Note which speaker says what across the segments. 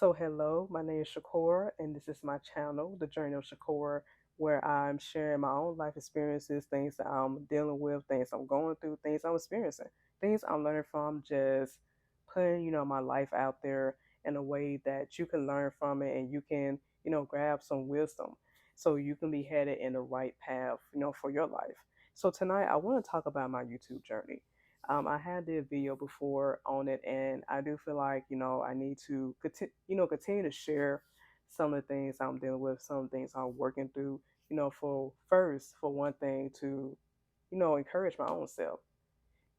Speaker 1: So, hello, my name is Shakora, and this is my channel, The Journey of Shakora, where I'm sharing my own life experiences, things that I'm dealing with, things I'm going through, things I'm experiencing, things I'm learning from, just putting, my life out there in a way that you can learn from it and you can, grab some wisdom so you can be headed in the right path, for your life. So, tonight I want to talk about my YouTube journey. I had did a video before on it, and I do feel like I need to continue to share some of the things I'm dealing with, some of the things I'm working through. For one thing, to encourage my own self,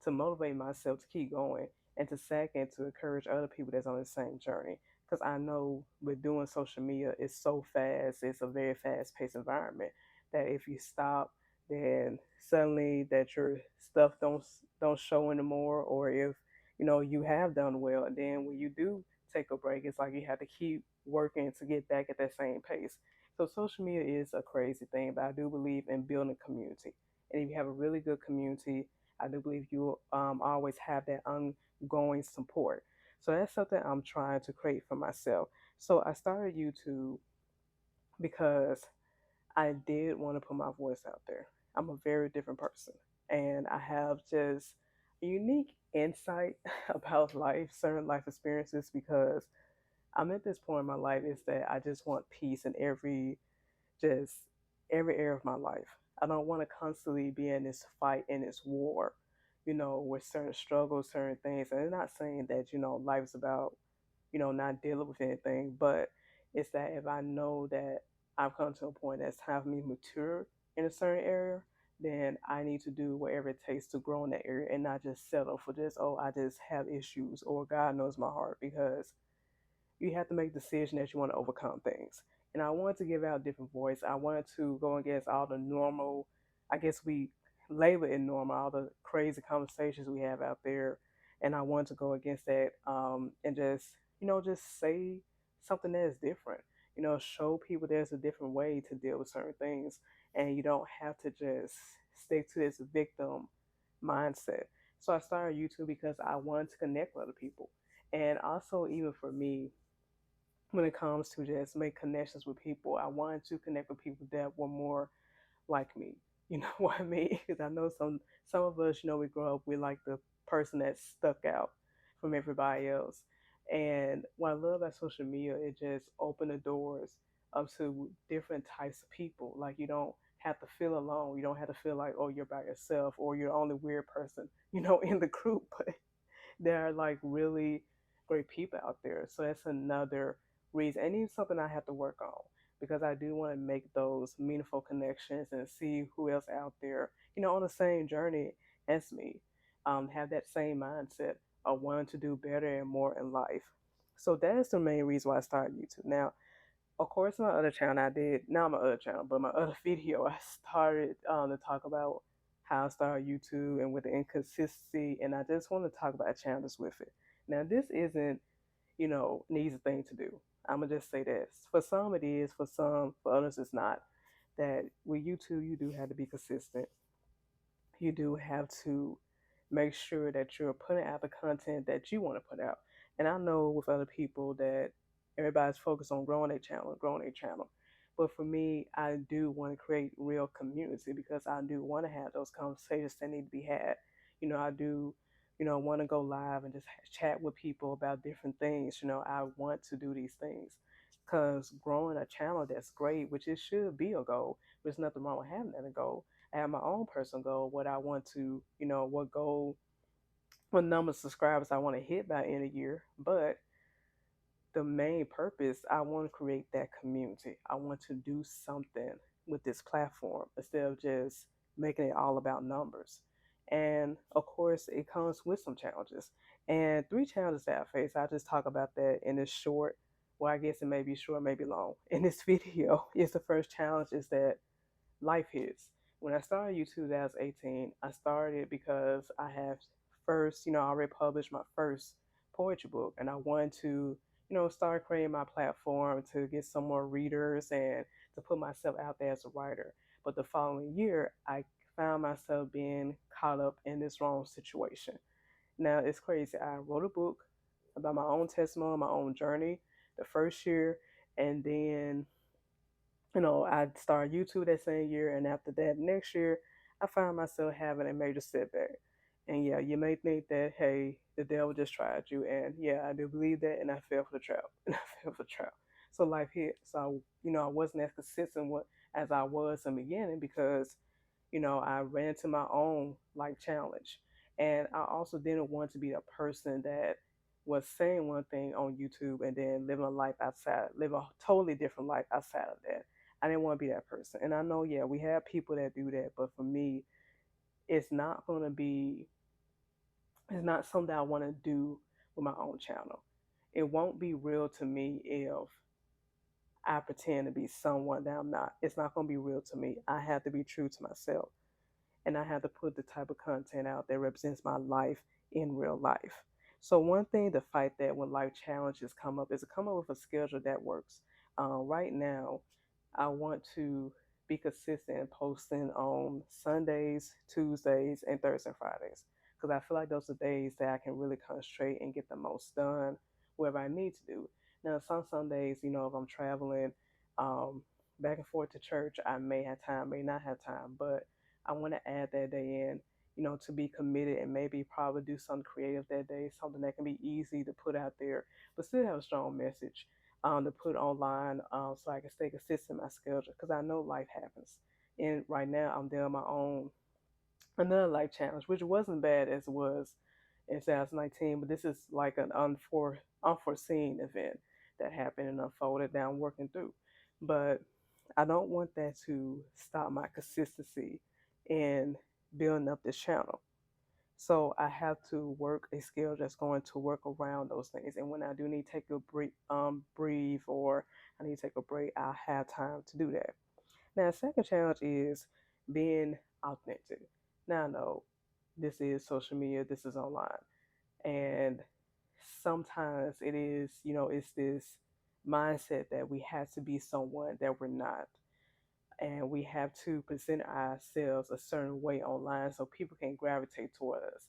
Speaker 1: to motivate myself to keep going, and to second to encourage other people that's on the same journey. Because I know with doing social media, it's so fast. It's a very fast-paced environment that if you stop, then suddenly that your stuff don't show anymore, or if you have done well, and then when you do take a break, it's like you have to keep working to get back at that same pace. So social media is a crazy thing, but I do believe in building community. And if you have a really good community, I do believe you always have that ongoing support. So that's something I'm trying to create for myself. So I started YouTube because I did want to put my voice out there. I'm a very different person, and I have just a unique insight about life, certain life experiences, because I'm at this point in my life is that I just want peace in just every area of my life. I don't want to constantly be in this fight and this war, with certain struggles, certain things. And I'm not saying that, life is about, not dealing with anything, but it's that if I know that I've come to a point that's time for me to mature in a certain area, then I need to do whatever it takes to grow in that area and not just settle for just, oh, I just have issues or God knows my heart, because you have to make a decision that you want to overcome things. And I wanted to give out a different voice. I wanted to go against all the normal, I guess we label it normal, all the crazy conversations we have out there. And I wanted to go against that, and just say something that is different. Show people there's a different way to deal with certain things. And you don't have to just stick to this victim mindset. So I started YouTube because I wanted to connect with other people. And also, even for me, when it comes to just make connections with people, I wanted to connect with people that were more like me. You know what I mean? Because I know some of us, we grow up with like the person that stuck out from everybody else. And what I love about social media, it just opened the doors up to different types of people. Like you don't have to feel alone. You don't have to feel like, oh, you're by yourself or you're the only weird person, in the group. But there are like really great people out there. So that's another reason. And it's something I have to work on, because I do want to make those meaningful connections and see who else out there, on the same journey as me, have that same mindset of wanting to do better and more in life. So that is the main reason why I started YouTube. Now, of course, my other channel I did, not my other channel, but my other video, I started to talk about how I started YouTube and with the inconsistency, and I just want to talk about challenges with it. Now, this isn't, an easy thing to do. I'm gonna just say this. For some, it is. For others, it's not. That with YouTube, you do have to be consistent. You do have to make sure that you're putting out the content that you want to put out. And I know with other people that everybody's focused on growing their channel. But for me, I do want to create real community, because I do want to have those conversations that need to be had. I do, want to go live and just chat with people about different things. I want to do these things because growing a channel, that's great, which it should be a goal. There's nothing wrong with having that a goal. I have my own personal goal, what I want to, what goal, what number of subscribers I want to hit by end of year. But the main purpose, I want to create that community. I want to do something with this platform instead of just making it all about numbers. And of course, it comes with some challenges. And three challenges that I face, I just talk about that in this short, well, I guess it may be short, maybe long. In this video, is the first challenge is that life hits. When I started YouTube 2018, I started because I have first, already published my first poetry book, and I wanted to, start creating my platform to get some more readers and to put myself out there as a writer. But the following year, I found myself being caught up in this wrong situation. Now it's crazy. I wrote a book about my own testimony, my own journey, the first year, and then I started YouTube that same year, and after that, next year, I found myself having a major setback. And yeah, you may think that, hey, the devil just tried you, and yeah, I do believe that, and I fell for the trap, and I fell for the trap. So life hit. So I wasn't as consistent as I was in the beginning because I ran into my own life challenge. And I also didn't want to be a person that was saying one thing on YouTube and then living a life outside, live a totally different life outside of that. I didn't want to be that person. And I know, yeah, we have people that do that, but for me, it's not going to be, it's not something I want to do with my own channel. It won't be real to me if I pretend to be someone that I'm not. It's not going to be real to me. I have to be true to myself, and I have to put the type of content out that represents my life in real life. So one thing to fight that when life challenges come up is to come up with a schedule that works. Right now, I want to be consistent in posting on Sundays, Tuesdays, and Thursdays and Fridays because I feel like those are days that I can really concentrate and get the most done wherever I need to do. Now, some days, if I'm traveling um, back and forth to church, I may have time, may not have time, but I want to add that day in, to be committed and maybe probably do something creative that day, something that can be easy to put out there, but still have a strong message to put online so I can stay consistent in my schedule because I know life happens. And right now, I'm doing my own another life challenge, which wasn't bad as it was in 2019, but this is like an unforeseen event that happened and unfolded that I'm working through. But I don't want that to stop my consistency in building up this channel. So I have to work a skill that's going to work around those things. And when I do need to take a breathe, or I need to take a break, I have time to do that. Now, the second challenge is being authentic. Now, I know this is social media, this is online, and sometimes it is, it's this mindset that we have to be someone that we're not, and we have to present ourselves a certain way online so people can gravitate toward us.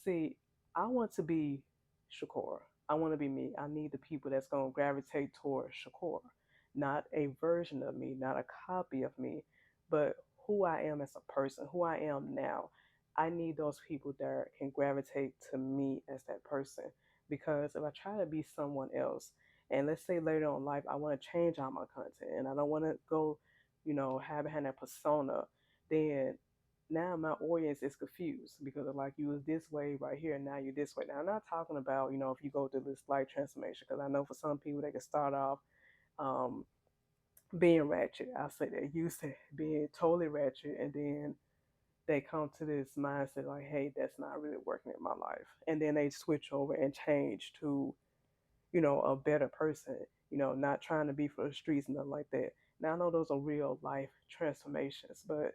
Speaker 1: See, I want to be Shakur. I want to be me. I need the people that's going to gravitate toward Shakur, not a version of me, not a copy of me, but who I am as a person, who I am now. I need those people that can gravitate to me as that person. Because if I try to be someone else, and let's say later on in life, I want to change all my content and I don't want to go, having that persona, then now my audience is confused because of like you was this way right here and now you're this way. Now I'm not talking about if you go through this life transformation because I know for some people they can start off um, being ratchet. I'll say they're used to being totally ratchet and then they come to this mindset like, hey, that's not really working in my life, and then they switch over and change to a better person. Not trying to be for the streets and nothing like that. Now I know those are real life transformations, but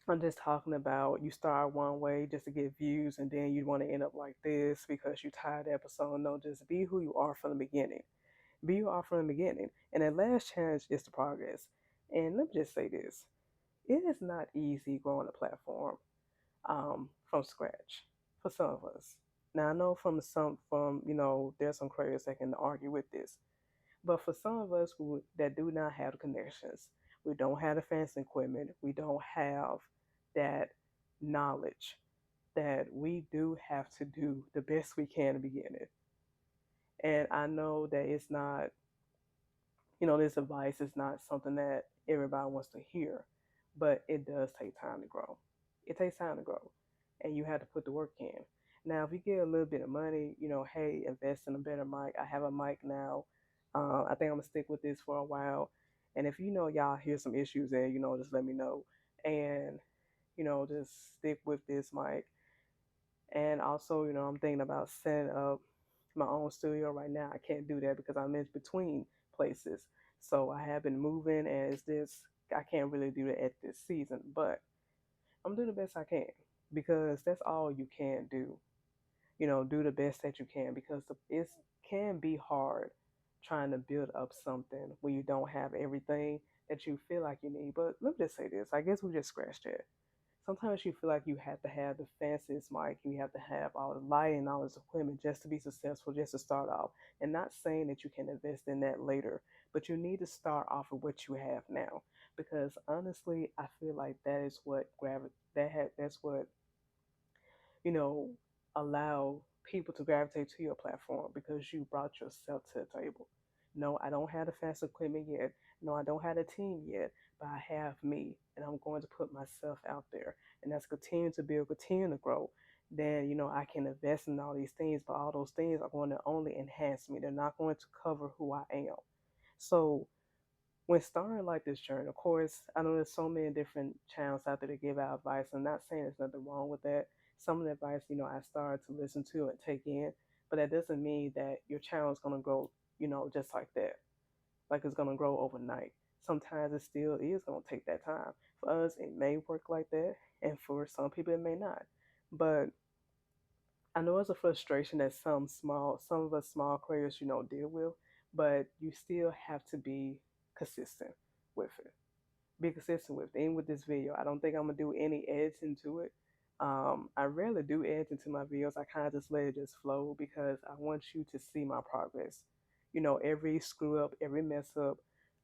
Speaker 1: I'm just talking about you start one way just to get views and then you want to end up like this because you tired of the episode. No, just be who you are from the beginning. Be who you are from the beginning. And the last challenge is the progress. And let me just say this. It is not easy growing a platform from scratch for some of us. Now I know there's some creators that can argue with this. But for some of us that do not have the connections, we don't have the fancy equipment, we don't have that knowledge, that we do have to do the best we can to begin it. And I know that it's not, this advice is not something that everybody wants to hear, but it does take time to grow. It takes time to grow, and you have to put the work in. Now, if you get a little bit of money, hey, invest in a better mic. I have a mic now. I think I'm gonna stick with this for a while. And if y'all hear some issues there, just let me know. And just stick with this mic. And also, I'm thinking about setting up my own studio right now. I can't do that because I'm in between places. So I have been moving, and I can't really do that at this season. But I'm doing the best I can because that's all you can do. Do the best that you can because it can be hard trying to build up something when you don't have everything that you feel like you need. But let me just say this: I guess we just scratched that. Sometimes you feel like you have to have the fanciest mic, you have to have all the lighting, all this equipment just to be successful, just to start off. And not saying that you can invest in that later, but you need to start off with what you have now. Because honestly, I feel like that is what that's what you know, allow people to gravitate to your platform because you brought yourself to the table. No, I don't have the fast equipment yet. No, I don't have a team yet, but I have me, and I'm going to put myself out there, and that's continue to build, continue to grow. Then I can invest in all these things, but all those things are going to only enhance me. They're not going to cover who I am. So when starting like this journey, of course, I know there's so many different channels out there to give out advice. I'm not saying there's nothing wrong with that. Some of the advice, I started to listen to and take in, but that doesn't mean that your channel is gonna grow, just like that. Like it's gonna grow overnight. Sometimes it still is gonna take that time. For us, it may work like that, and for some people, it may not. But I know it's a frustration that some of us small creators, deal with, but you still have to be consistent with it. Be consistent with it. Even with this video, I don't think I'm gonna do any editing to it. I rarely do editing to my videos. I kind of just let it just flow because I want you to see my progress. Every screw up, every mess up,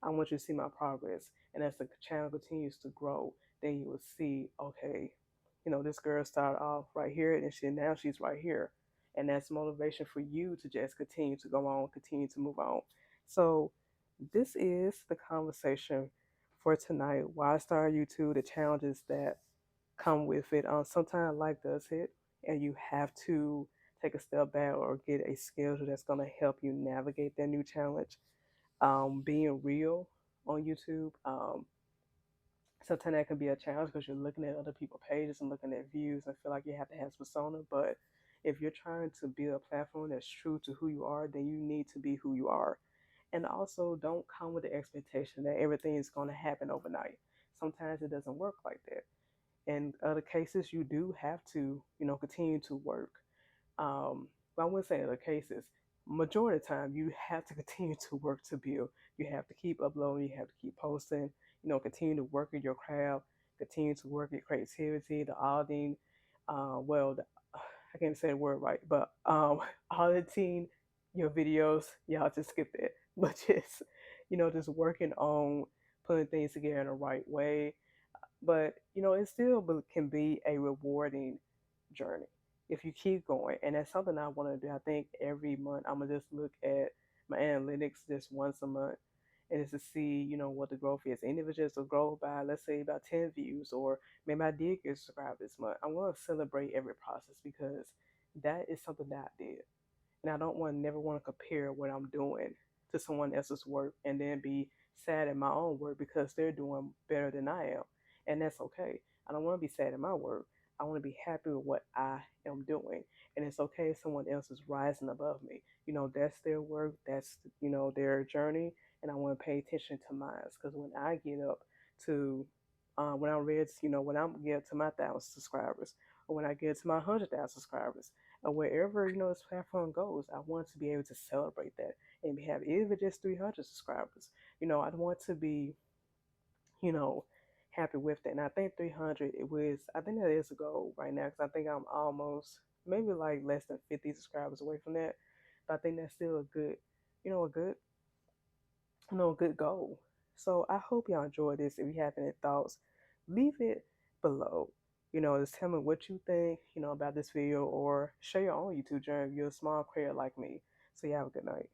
Speaker 1: I want you to see my progress. And as the channel continues to grow, then you will see, okay, this girl started off right here and now she's right here. And that's motivation for you to just continue to go on, continue to move on. So this is the conversation for tonight. Why start YouTube, the challenges that come with it. Sometimes life does hit and you have to take a step back or get a schedule that's going to help you navigate that new challenge. Being real on YouTube, sometimes that can be a challenge because you're looking at other people's pages and looking at views and feel like you have to have persona. But if you're trying to build a platform that's true to who you are, then you need to be who you are. And also, don't come with the expectation that everything is going to happen overnight. Sometimes it doesn't work like that. In other cases, you do have to, continue to work. But I wouldn't say in other cases. Majority of the time, you have to continue to work to build. You have to keep uploading. You have to keep posting. Continue to work in your craft. Continue to work your creativity, the auditing. I can't say the word right, but auditing your videos. Y'all just skip that. But just, just working on putting things together in the right way, but it still can be a rewarding journey if you keep going, and that's something I want to do. I think every month I'm gonna just look at my analytics just once a month, and just to see what the growth is. And if it's just a growth by, let's say, about 10 views, or maybe I did get subscribed this month, I'm going to celebrate every process because that is something that I did, and I don't never want to compare what I'm doing to someone else's work and then be sad at my own work because they're doing better than I am. And that's okay. I don't want to be sad at my work. I want to be happy with what I am doing. And it's okay if someone else is rising above me. That's their work, that's, their journey. And I want to pay attention to mine. Because when I get up to, when I'm ready, when I'm get up to my 1,000 subscribers, or when I get to my 100,000 subscribers, or wherever this platform goes, I want to be able to celebrate that and have even just 300 subscribers. I want to be, you know, happy with that. And I think 300 I think that is a goal right now because I think I'm almost maybe like less than 50 subscribers away from that. But I think that's still a good, a good, a good goal. So I hope y'all enjoy this. If you have any thoughts, leave it below. Just tell me what you think, about this video, or share your own YouTube journey if you're a small creator like me. So you have a good night.